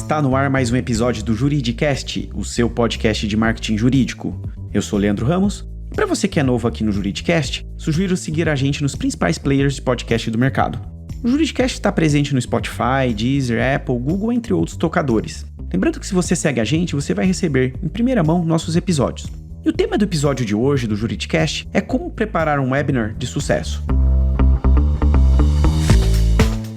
Está no ar mais um episódio do Juridicast, o seu podcast de marketing jurídico. Eu sou Leandro Ramos. Para você que é novo aqui no Juridicast, sugiro seguir a gente nos principais players de podcast do mercado. O Juridicast está presente no Spotify, Deezer, Apple, Google, entre outros tocadores. Lembrando que se você segue a gente, você vai receber em primeira mão nossos episódios. E o tema do episódio de hoje do Juridicast é como preparar um webinar de sucesso.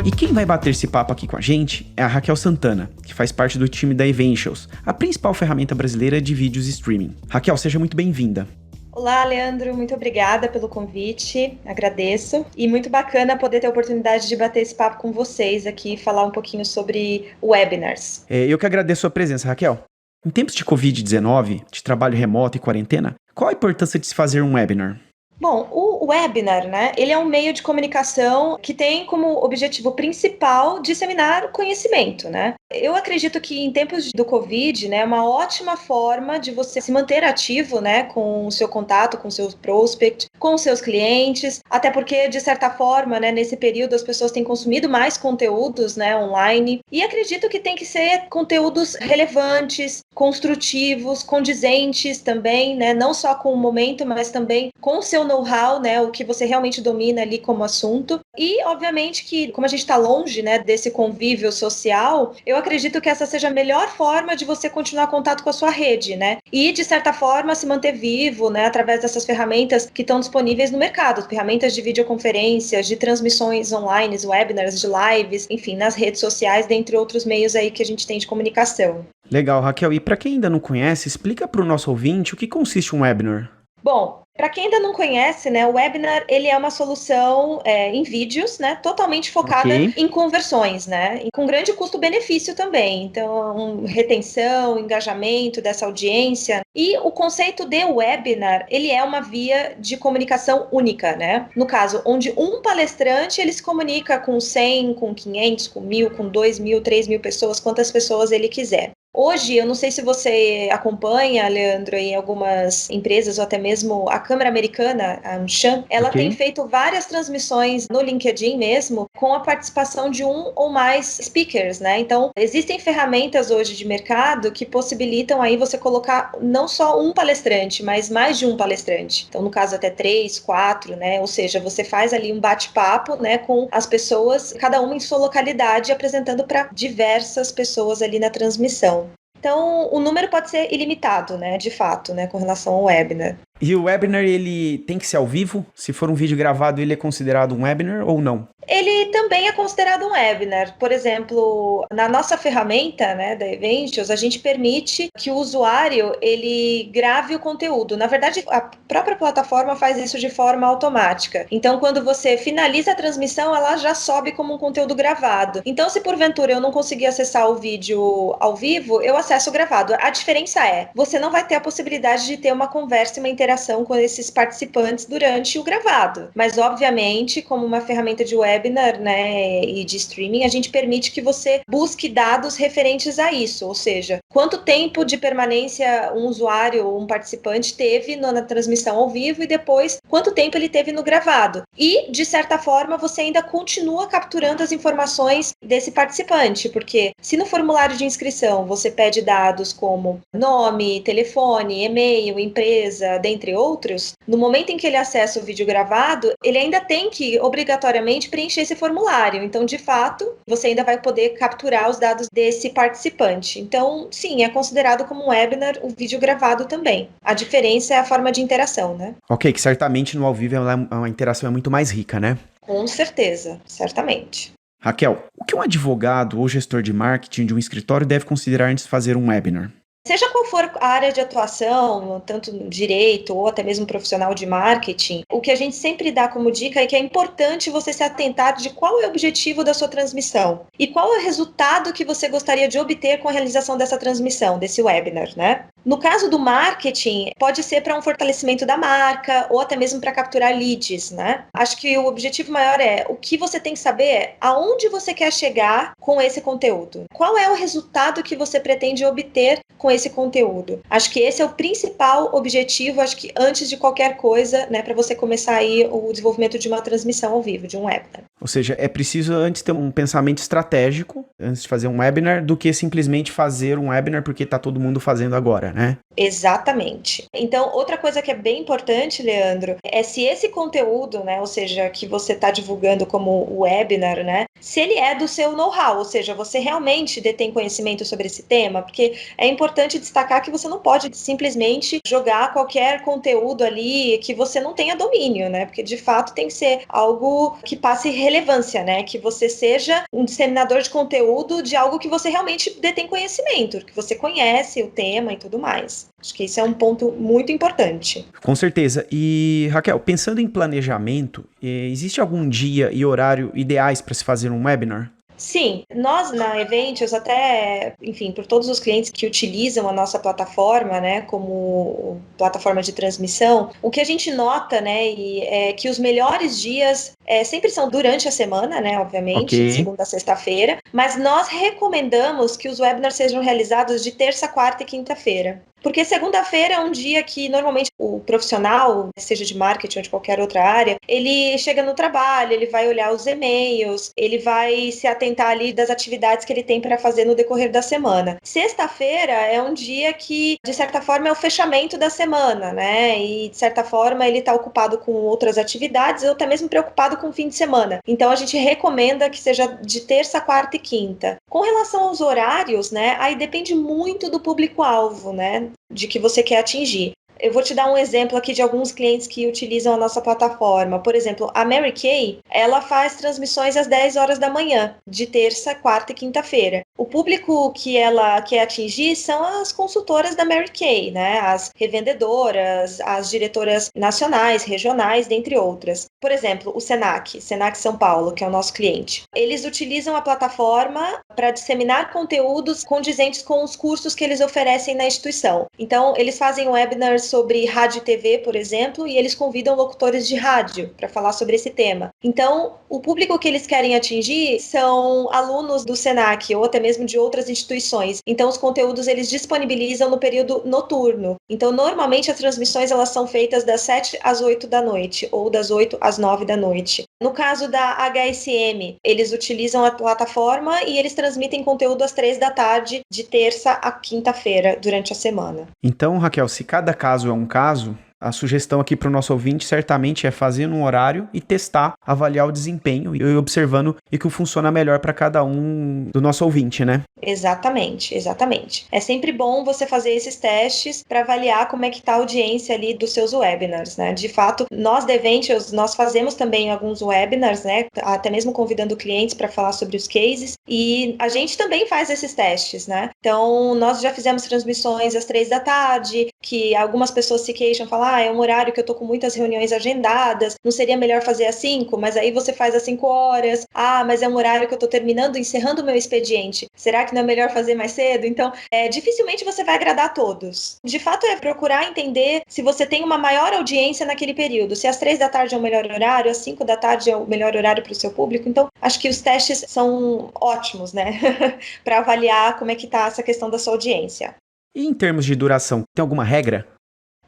E quem vai bater esse papo aqui com a gente é a Raquel Santana, que faz parte do time da Eventuals, a principal ferramenta brasileira de vídeos e streaming. Raquel, seja muito bem-vinda. Olá, Leandro, muito obrigada pelo convite, agradeço. E muito bacana poder ter a oportunidade de bater esse papo com vocês aqui e falar um pouquinho sobre webinars. Eu que agradeço a presença, Raquel. Em tempos de Covid-19, de trabalho remoto e quarentena, qual a importância de se fazer um webinar? Bom, o webinar, né, ele é um meio de comunicação que tem como objetivo principal disseminar o conhecimento, né? Eu acredito que em tempos do Covid, né, é uma ótima forma de você se manter ativo, né, com o seu contato, com o seu prospect, com os seus clientes, até porque, de certa forma, né, nesse período as pessoas têm consumido mais conteúdos, né, online, e acredito que tem que ser conteúdos relevantes, construtivos, condizentes também, né, não só com o momento, mas também com o seu know-how, né, o que você realmente domina ali como assunto. E, obviamente, que como a gente está longe, né, desse convívio social, eu acredito que essa seja a melhor forma de você continuar contato com a sua rede, né? E, de certa forma, se manter vivo, né, através dessas ferramentas que estão disponíveis no mercado, ferramentas de videoconferências, de transmissões online, webinars, de lives, enfim, nas redes sociais, dentre outros meios aí que a gente tem de comunicação. Legal, Raquel. E para quem ainda não conhece, explica para o nosso ouvinte o que consiste um webinar. Bom, para quem ainda não conhece, né, o webinar ele é uma solução em vídeos, né, totalmente focada em conversões, né, e com grande custo-benefício também. Então, retenção, engajamento dessa audiência. E o conceito de webinar, ele é uma via de comunicação única, né? No caso, onde um palestrante ele se comunica com 100, com 500, com 1.000, com 2.000, 3.000 pessoas, quantas pessoas ele quiser. Hoje, eu não sei se você acompanha, Leandro, em algumas empresas ou até mesmo a Câmara Americana, a AmCham, ela tem feito várias transmissões no LinkedIn mesmo com a participação de um ou mais speakers, né? Então, existem ferramentas hoje de mercado que possibilitam aí você colocar não só um palestrante, mas mais de um palestrante. Então, no caso, até 3, 4, né? Ou seja, você faz ali um bate-papo, né, com as pessoas, cada uma em sua localidade, apresentando para diversas pessoas ali na transmissão. Então, o número pode ser ilimitado, né, de fato, né, com relação ao webinar. E o webinar, ele tem que ser ao vivo? Se for um vídeo gravado, ele é considerado um webinar ou não? Ele também é considerado um webinar. Por exemplo, na nossa ferramenta, né, da Eventuals, a gente permite que o usuário ele grave o conteúdo. Na verdade, a própria plataforma faz isso de forma automática. Então, quando você finaliza a transmissão, ela já sobe como um conteúdo gravado. Então, se porventura eu não conseguir acessar o vídeo ao vivo, eu acesso o gravado. A diferença é, você não vai ter a possibilidade de ter uma conversa e uma interação com esses participantes durante o gravado. Mas, obviamente, como uma ferramenta de webinar, né, e de streaming, a gente permite que você busque dados referentes a isso, ou seja, quanto tempo de permanência um usuário ou um participante teve na transmissão ao vivo e depois quanto tempo ele teve no gravado. E, de certa forma, você ainda continua capturando as informações desse participante, porque se no formulário de inscrição você pede dados como nome, telefone, e-mail, empresa, dentre outros, no momento em que ele acessa o vídeo gravado, ele ainda tem que, obrigatoriamente, preencher esse formulário. Então, de fato, você ainda vai poder capturar os dados desse participante. Então, sim, é considerado como um webinar o vídeo gravado também. A diferença é a forma de interação, né? Ok, que certamente no ao vivo a interação é muito mais rica, né? Com certeza, certamente. Raquel, o que um advogado ou gestor de marketing de um escritório deve considerar antes de fazer um webinar? Seja qual for a área de atuação, tanto no direito ou até mesmo profissional de marketing, o que a gente sempre dá como dica é que é importante você se atentar de qual é o objetivo da sua transmissão e qual é o resultado que você gostaria de obter com a realização dessa transmissão, desse webinar, né? No caso do marketing, pode ser para um fortalecimento da marca ou até mesmo para capturar leads, né? Acho que o objetivo maior o que você tem que saber aonde você quer chegar com esse conteúdo. Qual é o resultado que você pretende obter com esse conteúdo? Acho que esse é o principal objetivo, acho que antes de qualquer coisa, né, para você começar aí o desenvolvimento de uma transmissão ao vivo, de um webinar. Ou seja, é preciso antes ter um pensamento estratégico, antes de fazer um webinar, do que simplesmente fazer um webinar porque está todo mundo fazendo agora, né? Exatamente. Então, outra coisa que é bem importante, Leandro, é se esse conteúdo, né, ou seja, que você está divulgando como webinar, né, se ele é do seu know-how, ou seja, você realmente detém conhecimento sobre esse tema, porque é importante destacar que você não pode simplesmente jogar qualquer conteúdo ali que você não tenha domínio, né, porque de fato tem que ser algo que passe relevância, né, que você seja um disseminador de conteúdo de algo que você realmente detém conhecimento, que você conhece o tema e tudo mais. Acho que isso é um ponto muito importante. Com certeza. E, Raquel, pensando em planejamento, existe algum dia e horário ideais para se fazer um webinar? Sim, nós na Eventos, até, enfim, por todos os clientes que utilizam a nossa plataforma, né, como plataforma de transmissão, o que a gente nota, né, é que os melhores dias sempre são durante a semana, né, obviamente, de segunda a sexta-feira, mas nós recomendamos que os webinars sejam realizados de terça, quarta e quinta-feira. Porque segunda-feira é um dia que normalmente o profissional, seja de marketing ou de qualquer outra área, ele chega no trabalho, ele vai olhar os e-mails, ele vai se atentar ali das atividades que ele tem para fazer no decorrer da semana. Sexta-feira é um dia que, de certa forma, é o fechamento da semana, né? E, de certa forma, ele está ocupado com outras atividades ou até mesmo preocupado com o fim de semana. Então, a gente recomenda que seja de terça, quarta e quinta. Com relação aos horários, né? Aí depende muito do público-alvo, né? De que você quer atingir. Eu vou te dar um exemplo aqui de alguns clientes que utilizam a nossa plataforma. Por exemplo, a Mary Kay, ela faz transmissões às 10 horas da manhã, de terça, quarta e quinta-feira. O público que ela quer atingir são as consultoras da Mary Kay, né? As revendedoras, as diretoras nacionais, regionais, dentre outras. Por exemplo, o Senac São Paulo, que é o nosso cliente. Eles utilizam a plataforma para disseminar conteúdos condizentes com os cursos que eles oferecem na instituição. Então, eles fazem webinars sobre rádio e TV, por exemplo, e eles convidam locutores de rádio para falar sobre esse tema. Então, o público que eles querem atingir são alunos do Senac ou até mesmo de outras instituições. Então, os conteúdos eles disponibilizam no período noturno. Então, normalmente as transmissões elas são feitas das 7 às 8 da noite ou das 8 às 9 da noite. No caso da HSM, eles utilizam a plataforma e eles transmitem conteúdo às 3 da tarde, de terça a quinta-feira, durante a semana. Então, Raquel, se cada caso é um caso, a sugestão aqui para o nosso ouvinte certamente é fazer num horário e testar, avaliar o desempenho e observando o que funciona melhor para cada um do nosso ouvinte, né? Exatamente, exatamente. É sempre bom você fazer esses testes para avaliar como é que está a audiência ali dos seus webinars, né? De fato, nós da Eventos, nós fazemos também alguns webinars, né? Até mesmo convidando clientes para falar sobre os cases e a gente também faz esses testes, né? Então, nós já fizemos transmissões às 3 da tarde, que algumas pessoas se queixam, falam, é um horário que eu tô com muitas reuniões agendadas, não seria melhor fazer às 5? Mas aí você faz às 5 horas. Mas é um horário que eu tô terminando, encerrando o meu expediente. Será que não é melhor fazer mais cedo? Então, dificilmente você vai agradar a todos. De fato, é procurar entender se você tem uma maior audiência naquele período. Se às 3 da tarde é o melhor horário, às 5 da tarde é o melhor horário para o seu público. Então, acho que os testes são ótimos, né? para avaliar como é que tá essa questão da sua audiência. E em termos de duração, tem alguma regra?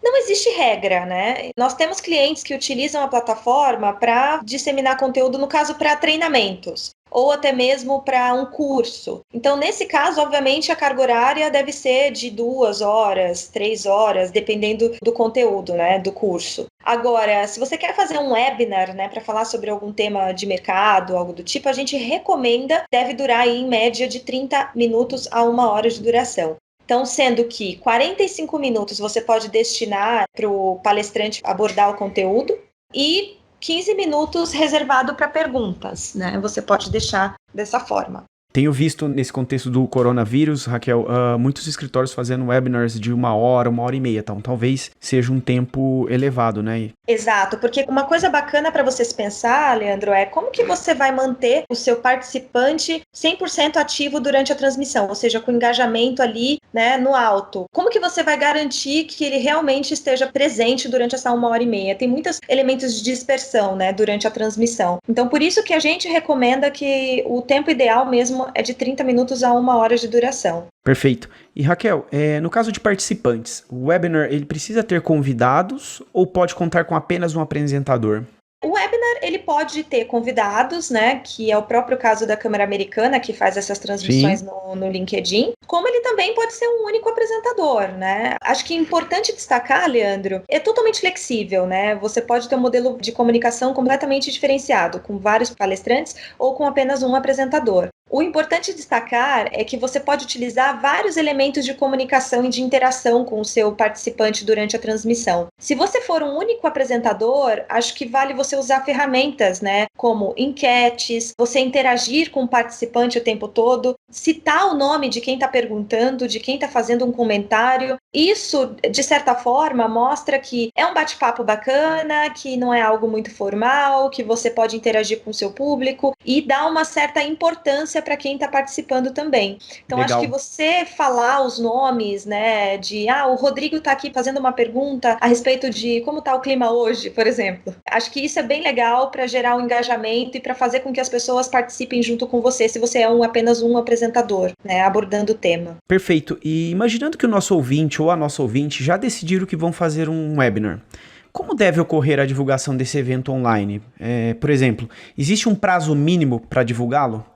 Não existe regra, né? Nós temos clientes que utilizam a plataforma para disseminar conteúdo, no caso, para treinamentos, ou até mesmo para um curso. Então, nesse caso, obviamente, a carga horária deve ser de 2 horas, 3 horas, dependendo do conteúdo, né, do curso. Agora, se você quer fazer um webinar, né, para falar sobre algum tema de mercado, algo do tipo, a gente recomenda, deve durar aí, em média de 30 minutos a 1 hora de duração. Então, sendo que 45 minutos você pode destinar para o palestrante abordar o conteúdo e 15 minutos reservado para perguntas, né? Você pode deixar dessa forma. Tenho visto nesse contexto do coronavírus, Raquel, muitos escritórios fazendo webinars de 1 hora, 1 hora e meia, então talvez seja um tempo elevado, né? Exato, porque uma coisa bacana para vocês pensar, Leandro, é como que você vai manter o seu participante 100% ativo durante a transmissão, ou seja, com engajamento ali, né, no alto. Como que você vai garantir que ele realmente esteja presente durante essa 1 hora e meia? Tem muitos elementos de dispersão, né, durante a transmissão. Então, por isso que a gente recomenda que o tempo ideal mesmo é de 30 minutos a 1 hora de duração. Perfeito. E Raquel, no caso de participantes, o webinar ele precisa ter convidados ou pode contar com apenas um apresentador? O webinar, ele pode ter convidados, né, que é o próprio caso da Câmara Americana, que faz essas transmissões no LinkedIn, como ele também pode ser um único apresentador, né? Acho que é importante destacar, Leandro, é totalmente flexível, né? Você pode ter um modelo de comunicação completamente diferenciado, com vários palestrantes ou com apenas um apresentador. O importante destacar é que você pode utilizar vários elementos de comunicação e de interação com o seu participante durante a transmissão. Se você for um único apresentador, acho que vale você usar ferramentas, né, como enquetes, você interagir com o participante o tempo todo, citar o nome de quem está perguntando, de quem está fazendo um comentário. Isso, de certa forma, mostra que é um bate-papo bacana, que não é algo muito formal, que você pode interagir com o seu público e dá uma certa importância para quem está participando também. Então, Legal. acho que você falar os nomes, né, de o Rodrigo está aqui fazendo uma pergunta a respeito de como está o clima hoje, por exemplo. Acho que isso é bem legal para gerar um engajamento e para fazer com que as pessoas participem junto com você, se você é apenas um apresentador, né, abordando o tema. Perfeito. E imaginando que o nosso ouvinte ou a nossa ouvinte já decidiram que vão fazer um webinar, como deve ocorrer a divulgação desse evento online? Por exemplo, existe um prazo mínimo para divulgá-lo?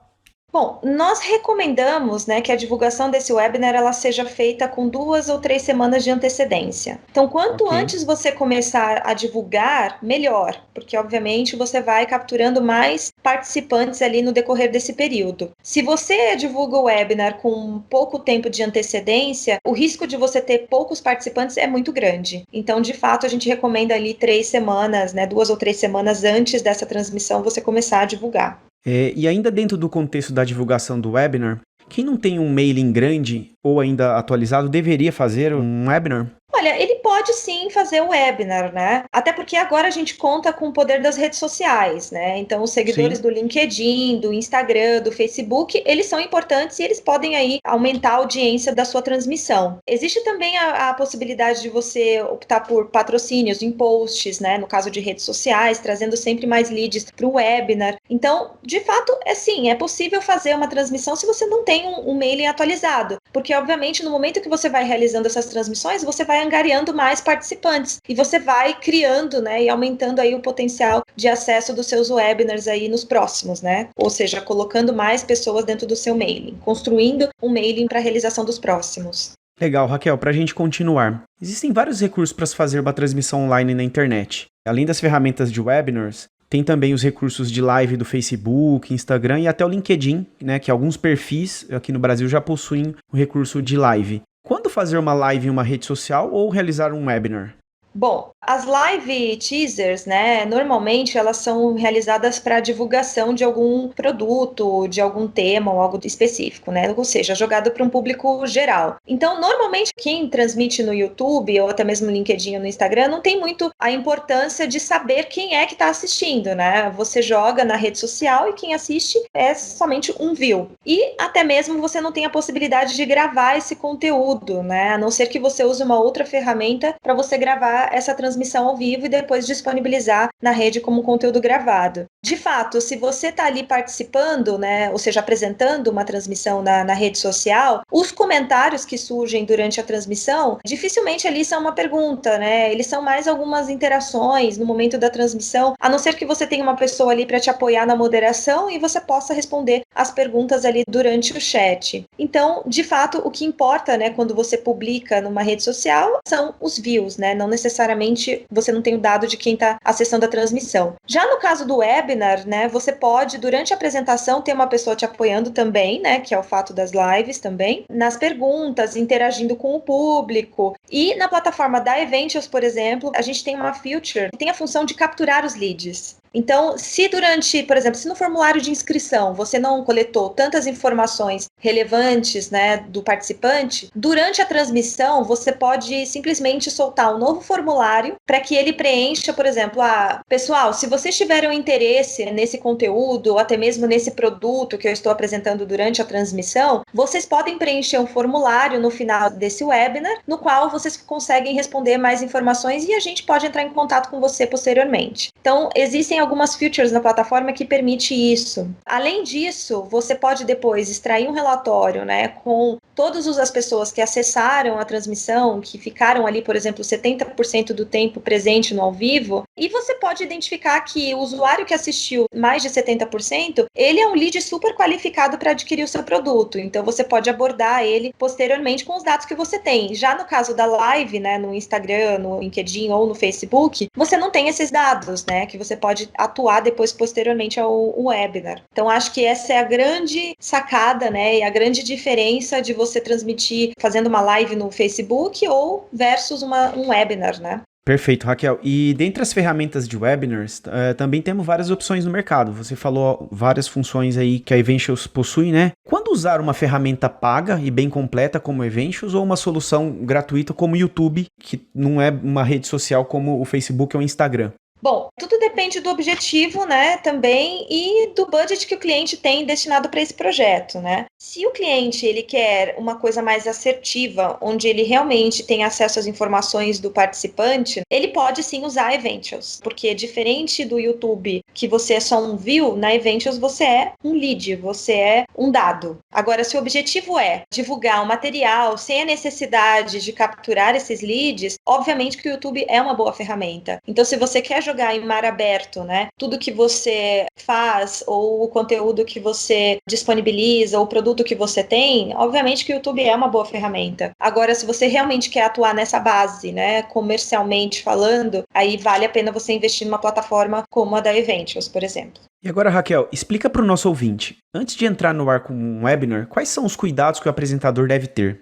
Bom, nós recomendamos, né, que a divulgação desse webinar ela seja feita com 2 ou 3 semanas de antecedência. Então, quanto antes você começar a divulgar, melhor, porque obviamente você vai capturando mais participantes ali no decorrer desse período. Se você divulga o webinar com pouco tempo de antecedência, o risco de você ter poucos participantes é muito grande. Então, de fato, a gente recomenda ali 3 semanas, né, 2 ou 3 semanas antes dessa transmissão você começar a divulgar. E ainda dentro do contexto da divulgação do webinar, quem não tem um mailing grande ou ainda atualizado deveria fazer um webinar? Olha, ele pode sim fazer o webinar, né? Até porque agora a gente conta com o poder das redes sociais, né? Então, os seguidores do LinkedIn, do Instagram, do Facebook, eles são importantes e eles podem aí aumentar a audiência da sua transmissão. Existe também a possibilidade de você optar por patrocínios em posts, né? No caso de redes sociais, trazendo sempre mais leads para o webinar. Então, de fato, é possível fazer uma transmissão se você não tem um mailing atualizado. Porque, obviamente, no momento que você vai realizando essas transmissões, você vai angariando mais participantes e você vai criando, né, e aumentando aí o potencial de acesso dos seus webinars aí nos próximos, né? Ou seja, colocando mais pessoas dentro do seu mailing, construindo um mailing para a realização dos próximos. Legal, Raquel, para a gente continuar. Existem vários recursos para se fazer uma transmissão online na internet. Além das ferramentas de webinars, tem também os recursos de live do Facebook, Instagram e até o LinkedIn, né, que alguns perfis aqui no Brasil já possuem o recurso de live. Quando fazer uma live em uma rede social ou realizar um webinar? Bom, as live teasers, né, normalmente elas são realizadas para divulgação de algum produto, de algum tema ou algo específico, né, ou seja, jogado para um público geral. Então, normalmente, quem transmite no YouTube ou até mesmo no LinkedIn ou no Instagram não tem muito a importância de saber quem é que está assistindo, né? Você joga na rede social e quem assiste é somente um view. E até mesmo você não tem a possibilidade de gravar esse conteúdo, né, a não ser que você use uma outra ferramenta para você gravar essa transmissão ao vivo e depois disponibilizar na rede como conteúdo gravado. De fato, se você está ali participando, né, ou seja, apresentando uma transmissão na rede social, os comentários que surgem durante a transmissão, dificilmente ali são uma pergunta, né? Eles são mais algumas interações no momento da transmissão, a não ser que você tenha uma pessoa ali para te apoiar na moderação e você possa responder as perguntas ali durante o chat. Então, de fato, o que importa, né, quando você publica numa rede social são os views, né? Não necessariamente necessariamente você não tem o dado de quem está acessando a transmissão. Já no caso do webinar, né, você pode, durante a apresentação, ter uma pessoa te apoiando também, né, que é o fato das lives também, nas perguntas, interagindo com o público. E na plataforma da Eventials, por exemplo, a gente tem uma feature que tem a função de capturar os leads. Então, se durante, por exemplo, se no formulário de inscrição você não coletou tantas informações relevantes, né, do participante, durante a transmissão você pode simplesmente soltar um novo formulário para que ele preencha, por exemplo, pessoal, se vocês tiverem interesse nesse conteúdo ou até mesmo nesse produto que eu estou apresentando durante a transmissão, vocês podem preencher um formulário no final desse webinar, no qual vocês conseguem responder mais informações e a gente pode entrar em contato com você posteriormente. Então, existem algumas features na plataforma que permite isso. Além disso, você pode depois extrair um relatório, né, com todas as pessoas que acessaram a transmissão, que ficaram ali, por exemplo, 70% do tempo presente no ao vivo, e você pode identificar que o usuário que assistiu mais de 70%, ele é um lead super qualificado para adquirir o seu produto. Então, você pode abordar ele posteriormente com os dados que você tem. Já no caso da live, né, no Instagram, no LinkedIn ou no Facebook, você não tem esses dados, né, que você pode atuar depois posteriormente ao webinar. Então, acho que essa é a grande sacada, né, e a grande diferença de você transmitir fazendo uma live no Facebook ou versus um webinar, né? Perfeito, Raquel. E dentre as ferramentas de webinars, também temos várias opções no mercado. Você falou várias funções aí que a Eventials possui, né? Quando usar uma ferramenta paga e bem completa como a Eventials ou uma solução gratuita como o YouTube, que não é uma rede social como o Facebook ou o Instagram? Bom, tudo depende do objetivo, né, também, e do budget que o cliente tem destinado para esse projeto, né? Se o cliente ele quer uma coisa mais assertiva, onde ele realmente tem acesso às informações do participante, ele pode sim usar a Eventials, porque diferente do YouTube, que você é só um view, na Eventials você é um lead, você é um dado. Agora, se o objetivo é divulgar um material sem a necessidade de capturar esses leads, obviamente que o YouTube é uma boa ferramenta. Então, se você quer jogar em mar aberto, né? Tudo que você faz ou o conteúdo que você disponibiliza ou o produto que você tem, obviamente que o YouTube é uma boa ferramenta. Agora, se você realmente quer atuar nessa base, né, comercialmente falando, aí vale a pena você investir numa plataforma como a da Eventials, por exemplo. E agora, Raquel, explica para o nosso ouvinte, antes de entrar no ar com um webinar, quais são os cuidados que o apresentador deve ter?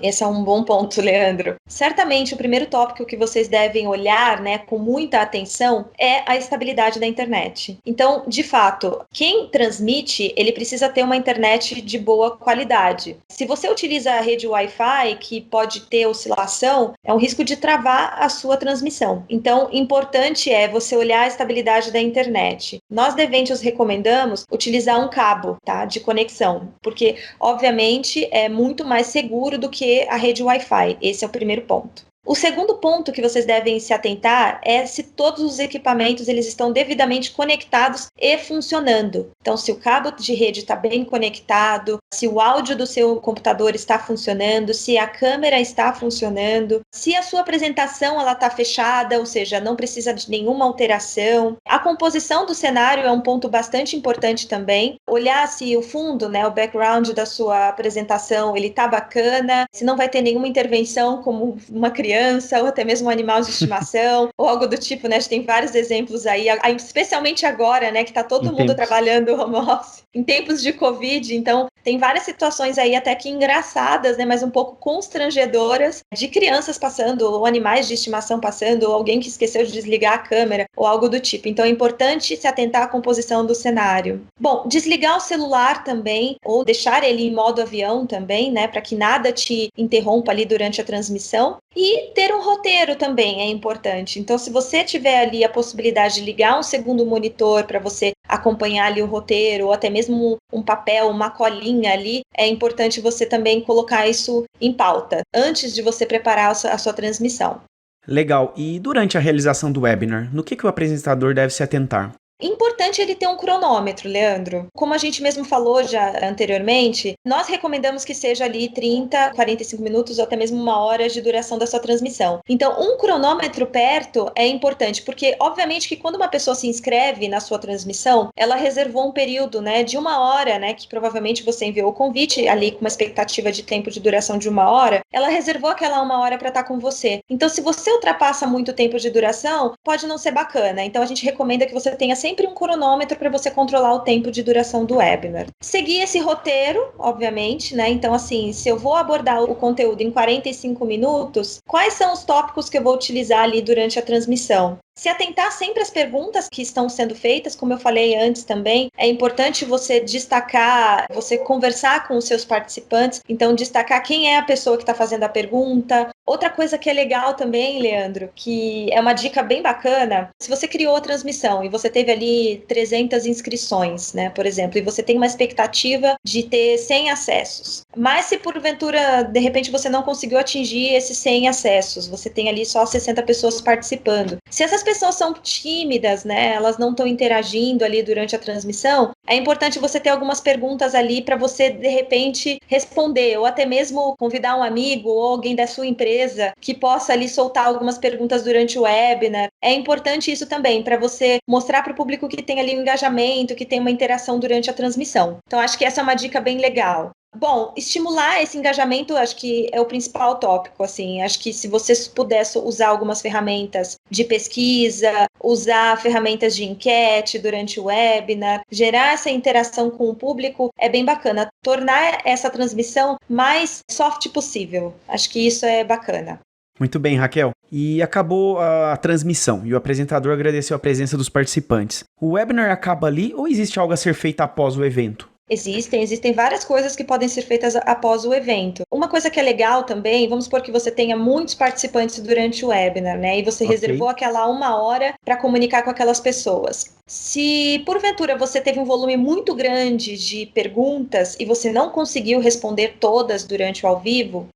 Esse é um bom ponto, Leandro. Certamente o primeiro tópico que vocês devem olhar, né, com muita atenção é a estabilidade da internet. Então, de fato, quem transmite, ele precisa ter uma internet de boa qualidade. Se você utiliza a rede Wi-Fi, que pode ter oscilação, é um risco de travar a sua transmissão. Então, importante é você olhar a estabilidade da internet. Nós, da Eventials, recomendamos utilizar um cabo, tá, de conexão, porque, obviamente, é muito mais seguro do que a rede Wi-Fi. Esse é o primeiro ponto. O segundo ponto que vocês devem se atentar é se todos os equipamentos eles estão devidamente conectados e funcionando. Então, se o cabo de rede está bem conectado, se o áudio do seu computador está funcionando, se a câmera está funcionando, se a sua apresentação ela está fechada, ou seja, não precisa de nenhuma alteração. A composição do cenário é um ponto bastante importante também. Olhar se o fundo, né, o background da sua apresentação, ele está bacana, se não vai ter nenhuma intervenção como uma criança ou até mesmo um animal de estimação ou algo do tipo, né? A gente tem vários exemplos aí, especialmente agora, né, que tá todo mundo trabalhando home office, em tempos de Covid, então tem várias situações aí até que engraçadas, né, mas um pouco constrangedoras, de crianças passando, ou animais de estimação passando, ou alguém que esqueceu de desligar a câmera, ou algo do tipo. Então é importante se atentar à composição do cenário. Bom, desligar o celular também, ou deixar ele em modo avião também, né, para que nada te interrompa ali durante a transmissão. E ter um roteiro também é importante. Então, se você tiver ali a possibilidade de ligar um segundo monitor para você acompanhar ali o roteiro, ou até mesmo um papel, uma colinha ali, é importante você também colocar isso em pauta, antes de você preparar a sua transmissão. Legal. E durante a realização do webinar, no que o apresentador deve se atentar? Importante ele ter um cronômetro, Leandro. Como a gente mesmo falou já anteriormente, nós recomendamos que seja ali 30, 45 minutos ou até mesmo 1 hora de duração da sua transmissão. Então, um cronômetro perto é importante, porque obviamente que quando uma pessoa se inscreve na sua transmissão, ela reservou um período, né, de 1 hora, né, que provavelmente você enviou o convite ali com uma expectativa de tempo de duração de 1 hora, ela reservou aquela 1 hora para estar com você. Então, se você ultrapassa muito o tempo de duração, pode não ser bacana. Então, a gente recomenda que você tenha sempre um cronômetro para você controlar o tempo de duração do webinar. Seguir esse roteiro, obviamente, né? Então, assim, se eu vou abordar o conteúdo em 45 minutos, quais são os tópicos que eu vou utilizar ali durante a transmissão? Se atentar sempre às perguntas que estão sendo feitas, como eu falei antes também, é importante você destacar, você conversar com os seus participantes, então destacar quem é a pessoa que está fazendo a pergunta. Outra coisa que é legal também, Leandro, que é uma dica bem bacana, se você criou a transmissão e você teve ali 300 inscrições, né, por exemplo, e você tem uma expectativa de ter 100 acessos, mas se porventura, de repente, você não conseguiu atingir esses 100 acessos, você tem ali só 60 pessoas participando. Se essas pessoas são tímidas, né, elas não estão interagindo ali durante a transmissão, é importante você ter algumas perguntas ali para você, de repente, responder, ou até mesmo convidar um amigo ou alguém da sua empresa que possa ali soltar algumas perguntas durante o webinar. É importante isso também, para você mostrar para o público que tem ali um engajamento, que tem uma interação durante a transmissão. Então, acho que essa é uma dica bem legal. Bom, estimular esse engajamento acho que é o principal tópico, assim, acho que se você pudesse usar algumas ferramentas de pesquisa, usar ferramentas de enquete durante o webinar, gerar essa interação com o público é bem bacana, tornar essa transmissão mais soft possível, acho que isso é bacana. Muito bem, Raquel. E acabou a transmissão e o apresentador agradeceu a presença dos participantes. O webinar acaba ali ou existe algo a ser feito após o evento? Existem várias coisas que podem ser feitas após o evento. Uma coisa que é legal também, vamos supor que você tenha muitos participantes durante o webinar, né? E você reservou aquela 1 hora para comunicar com aquelas pessoas. Se, porventura, você teve um volume muito grande de perguntas e você não conseguiu responder todas durante o ao vivo,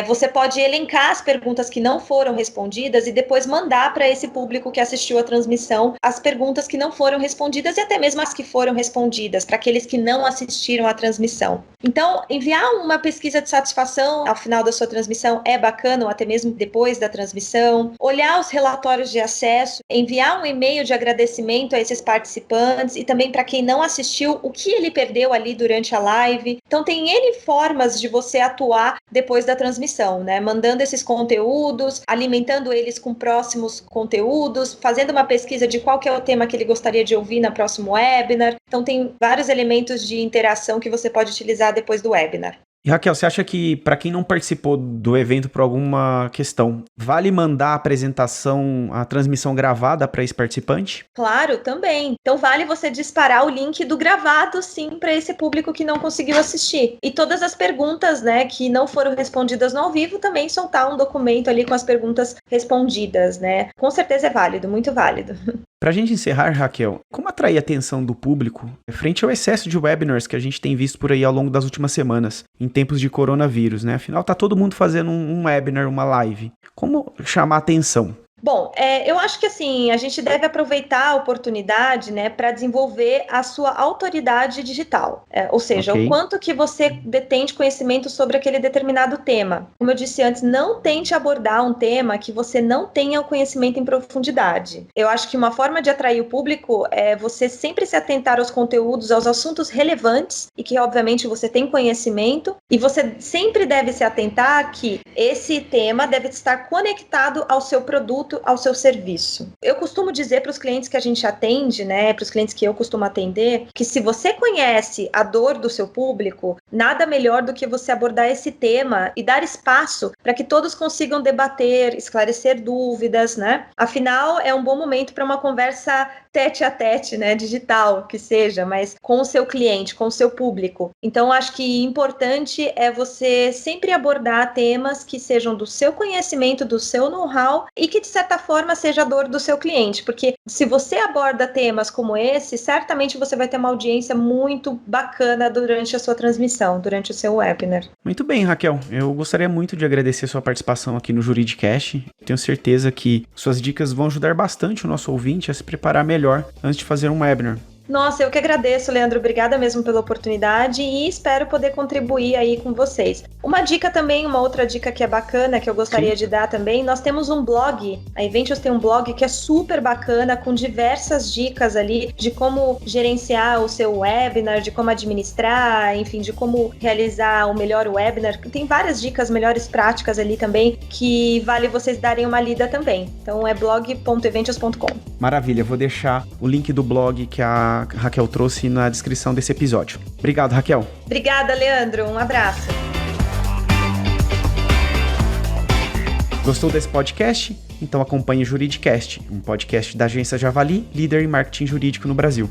você pode elencar as perguntas que não foram respondidas e depois mandar para esse público que assistiu a transmissão as perguntas que não foram respondidas e até mesmo as que foram respondidas, para aqueles que não assistiram à transmissão. Então, enviar uma pesquisa de satisfação ao final da sua transmissão é bacana, ou até mesmo depois da transmissão. Olhar os relatórios de acesso, enviar um e-mail de agradecimento a esses participantes e também para quem não assistiu, o que ele perdeu ali durante a live. Então, tem N formas de você atuar depois da transmissão, né? Mandando esses conteúdos, alimentando eles com próximos conteúdos, fazendo uma pesquisa de qual que é o tema que ele gostaria de ouvir na próxima webinar. Então, tem vários elementos de interação que você pode utilizar depois do webinar. E Raquel, você acha que para quem não participou do evento por alguma questão, vale mandar a apresentação, a transmissão gravada para esse participante? Claro, também. Então vale você disparar o link do gravado, sim, para esse público que não conseguiu assistir. E todas as perguntas, né, que não foram respondidas no ao vivo, também soltar um documento ali com as perguntas respondidas, né? Com certeza é válido, muito válido. Para a gente encerrar, Raquel, como atrair a atenção do público frente ao excesso de webinars que a gente tem visto por aí ao longo das últimas semanas, em tempos de coronavírus, né? Afinal, tá todo mundo fazendo um webinar, uma live. Como chamar a atenção? Bom, eu acho que assim, a gente deve aproveitar a oportunidade, né, para desenvolver a sua autoridade digital. Ou seja, o quanto que você detém de conhecimento sobre aquele determinado tema. Como eu disse antes, não tente abordar um tema que você não tenha o conhecimento em profundidade. Eu acho que uma forma de atrair o público é você sempre se atentar aos conteúdos, aos assuntos relevantes e que, obviamente, você tem conhecimento. E você sempre deve se atentar que esse tema deve estar conectado ao seu produto, ao seu serviço. Eu costumo dizer para os clientes que a gente atende, né, para os clientes que eu costumo atender, que se você conhece a dor do seu público, nada melhor do que você abordar esse tema e dar espaço para que todos consigam debater, esclarecer dúvidas, né? Afinal, é um bom momento para uma conversa tete a tete, né, digital, que seja, mas com o seu cliente, com o seu público. Então, acho que importante é você sempre abordar temas que sejam do seu conhecimento, do seu know-how e que, de certa forma, seja a dor do seu cliente, porque se você aborda temas como esse, certamente você vai ter uma audiência muito bacana durante a sua transmissão, durante o seu webinar. Muito bem, Raquel. Eu gostaria muito de agradecer a sua participação aqui no Juridicast. Tenho certeza que suas dicas vão ajudar bastante o nosso ouvinte a se preparar melhor melhor antes de fazer um webinar. Nossa, eu que agradeço, Leandro. Obrigada mesmo pela oportunidade e espero poder contribuir aí com vocês. Uma dica também, uma outra dica que é bacana, que eu gostaria de dar também, nós temos um blog, a Eventios tem um blog que é super bacana, com diversas dicas ali de como gerenciar o seu webinar, de como administrar, enfim, de como realizar o melhor webinar. Tem várias dicas, melhores práticas ali também, que vale vocês darem uma lida também. Então é blog.eventios.com. Maravilha, vou deixar o link do blog que a Raquel trouxe na descrição desse episódio. Obrigado, Raquel. Obrigada, Leandro. Um abraço. Gostou desse podcast? Então acompanhe o Juridicast, um podcast da agência Javali, líder em marketing jurídico no Brasil.